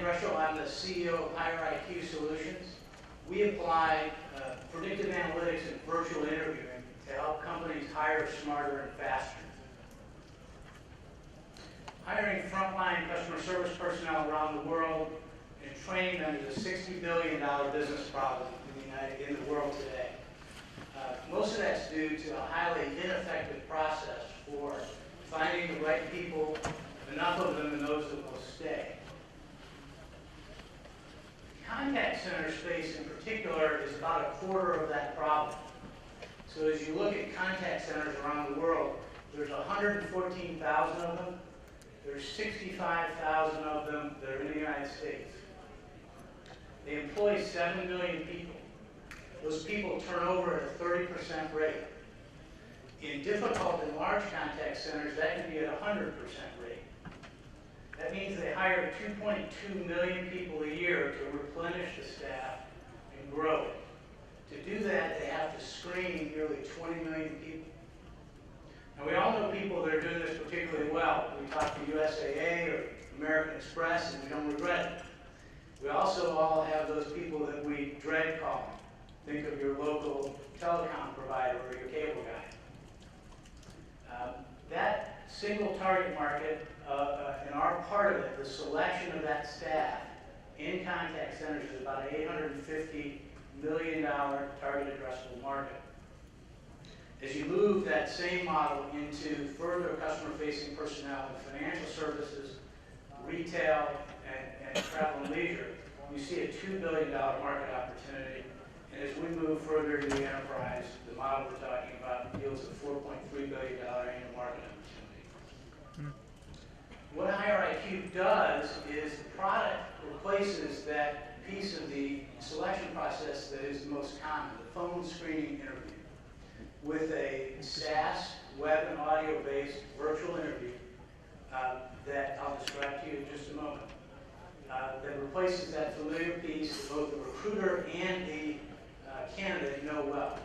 Greshel. I'm the CEO of HireIQ Solutions. We apply predictive analytics and virtual interviewing to help companies hire smarter and faster. Hiring frontline customer service personnel around the world and training them is a $60 billion business problem in the world today. Most of that's due to a highly ineffective process for finding the right people, enough of them, and those that will stay. Contact center space in particular is about a quarter of that problem. So as you look at contact centers around the world, there's 114,000 of them. There's 65,000 of them that are in the United States. They employ 7 million people. Those people turn over at a 30% rate. In difficult and large contact centers, that can be at a 100% rate. That means they hire 2.2 million people a year to replenish the staff and grow it. To do that, they have to screen nearly 20 million people. Now, we all know people that are doing this particularly well. We talk to USAA or American Express, and we don't regret it. We also all have those people that we dread calling. Think of your local telecom provider or your cable guy. That single target market, and our part of it, the selection of that staff in contact centers, is about an $850 million target addressable market. As you move that same model into further customer-facing personnel in financial services, retail, and travel and leisure, you see a $2 billion market opportunity. And as we move further into the enterprise, the model we're talking about yields a $4.3 billion annual market opportunity. What HireIQ does is the product replaces that piece of the selection process that is the most common, the phone screening interview, with a SaaS, web and audio-based virtual interview that I'll describe to you in just a moment, that replaces that familiar piece that both the recruiter and the candidate know well.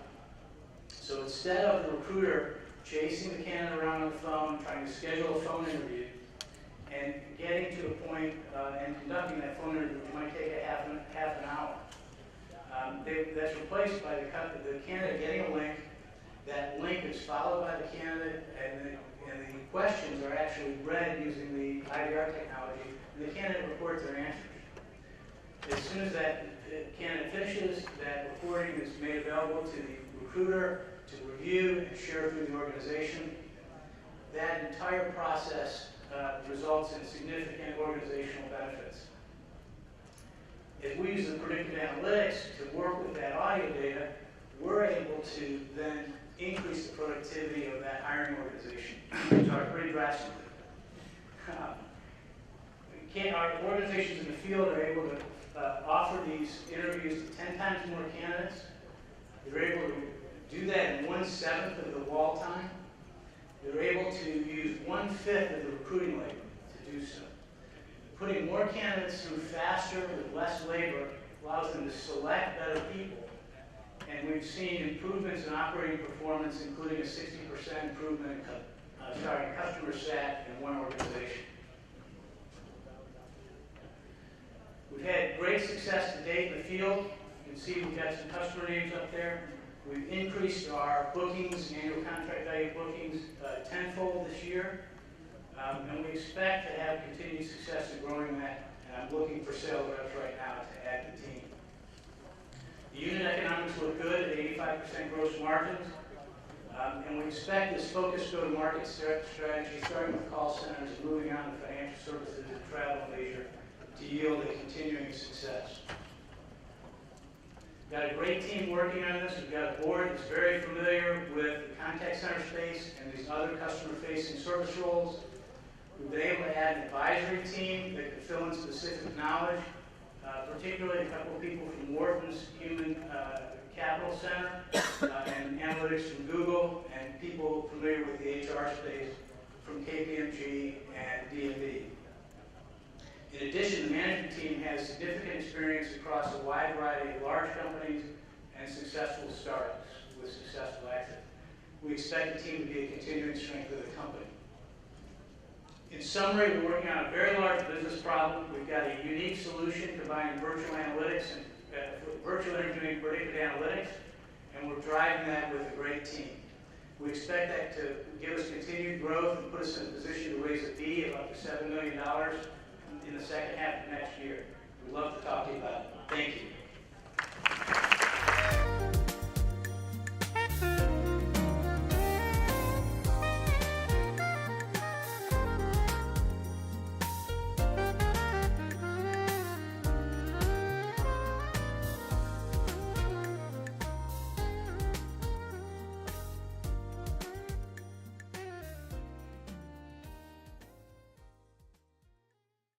So instead of the recruiter chasing the candidate around on the phone, trying to schedule a phone interview, and getting to a point and conducting that phone interview, which might take a half an hour, that's replaced by the candidate getting a link. That link is followed by the candidate, and the questions are actually read using the IVR technology, and the candidate reports their answers. As soon as that candidate finishes, that recording is made available to the recruiter to review and share through the organization. That entire process results in significant organizational benefits. As we use the predictive analytics to work with that audio data, we're able to then increase the productivity of that hiring organization pretty drastically. Our organizations in the field are able to offer these interviews to 10 times more candidates. They're able to do that in 1/7 of the wall time. They're able to use 1/5 of the recruiting labor to do so. Putting more candidates through faster with less labor allows them to select better people. And we've seen improvements in operating performance, including a 60% improvement in customer sat in one organization. We've had great success to date in the field. You can see we've got some customer names up there. We've increased our bookings, annual contract value bookings, tenfold this year. And we expect to have continued success in growing that. And I'm looking for sales reps right now to add to the team. The unit economics look good at 85% gross margins. And we expect this focused go-to-market strategy, starting with call centers and moving on to financial services and travel and leisure, to yield a continuing success. We've got a great team working on this. We've got a board that's very familiar with the contact center space and these other customer-facing service roles. We've been able to add an advisory team that can fill in specific knowledge, particularly a couple of people from Wharton's Human Capital Center and analytics from Google, and people familiar with the HR space from KPMG and D&B. In addition, the management team has significant experience across a wide variety of large companies and successful startups with successful exit. We expect the team to be a continuing strength of the company. In summary, we're working on a very large business problem. We've got a unique solution combining virtual analytics and virtual engineering predictive analytics, and we're driving that with a great team. We expect that to give us continued growth and put us in a position to raise a fee of up to $7 million in the second half of next year. We'd love to talk to you about it. Thank you.